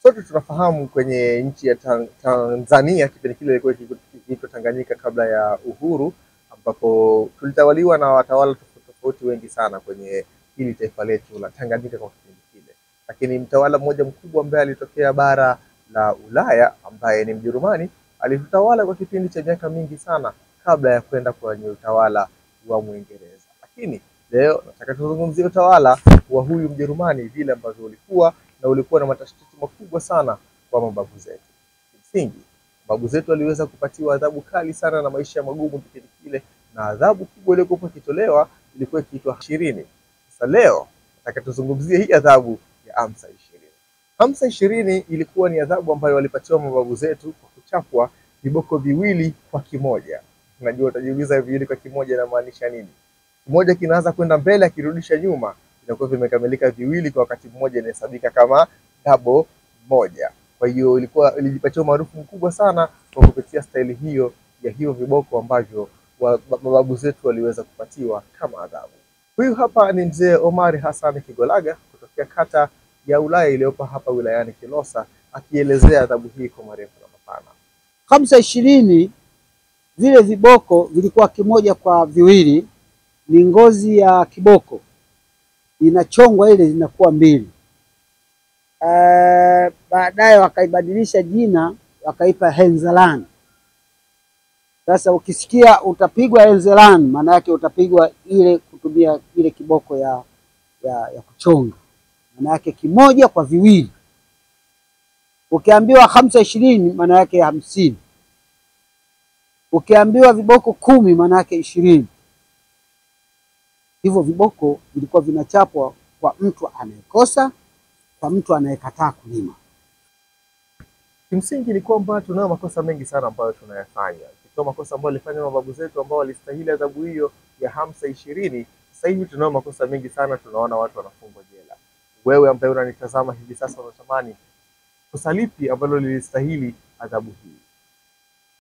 Sote tunafahamu kwenye nchi ya Tanzania kipindi kile ilikuwa ikiitwa Tanganyika kabla ya uhuru, ambapo tulitawaliwa na watawala tofauti wengi sana kwenye hili taifa letu la Tanganyika kwa kipindi kile. Lakini mtawala mmoja mkubwa ambaye alitokea bara la Ulaya ambaye ni Mjerumani alitawala kwa kipindi cha miaka mingi sana kabla ya kwenda kwenye utawala wa Mwingereza. Lakini leo nataka tuzungumzie utawala wa huyu Mjerumani vile ambavyo ulikuwa na matatizo makubwa sana kwa mababu zetu. Kimsingi, mababu zetu waliweza kupatiwa adhabu kali sana na maisha magumu kipindi kile, na adhabu kubwa iliyokuwa ikitolewa ilikuwa ikiitwa 20. Sasa leo nataka tuzungumzie hii adhabu ya Hamsa 20. Hamsa 20 ilikuwa ni adhabu ambayo walipatiwa mababu zetu kwa kuchapwa viboko viwili kwa kimoja. Unajua, utajiuliza viwili kwa kimoja inamaanisha nini? Kimoja kinaanza kwenda mbele akirudisha nyuma, inakuwa vimekamilika viwili kwa wakati mmoja, inahesabika kama double moja. Kwa hiyo ilijipatiwa maarufu mkubwa sana kwa kupitia staili hiyo ya hiyo viboko ambavyo mababu zetu waliweza kupatiwa kama adhabu. Huyu hapa ni mzee Omar Hassan Kigolaga kutokea kata ya Ulaya iliyopo hapa wilayani Kilosa, akielezea adhabu hii kwa marefu na mapana. Hamsa 20 vile viboko vilikuwa kimoja kwa viwili, ni ngozi ya kiboko inachongwa ile zinakuwa mbili. Baadaye wakaibadilisha jina wakaipa Henzeland. Sasa ukisikia utapigwa Henzeland, maana yake utapigwa ile kutumia ile kiboko ya kuchonga, maana yake kimoja kwa viwili. Ukiambiwa Hamsa 20 maana yake 50. Ukiambiwa viboko 10 maana yake 20. Hivyo viboko vilikuwa vinachapwa kwa mtu anayekosa, kwa mtu anayekataa kulima. Kimsingi ni kwamba tunao makosa mengi sana ambayo tunayafanya. Kwa makosa ambayo walifanya mababu zetu ambao walistahili adhabu hiyo ya Hamsa 20, sasa hivi tunao makosa mengi sana, tunaona watu wanafungwa jela. Wewe ambaye unanitazama hivi sasa unatamani kosa lipi ambalo lilistahili adhabu hii?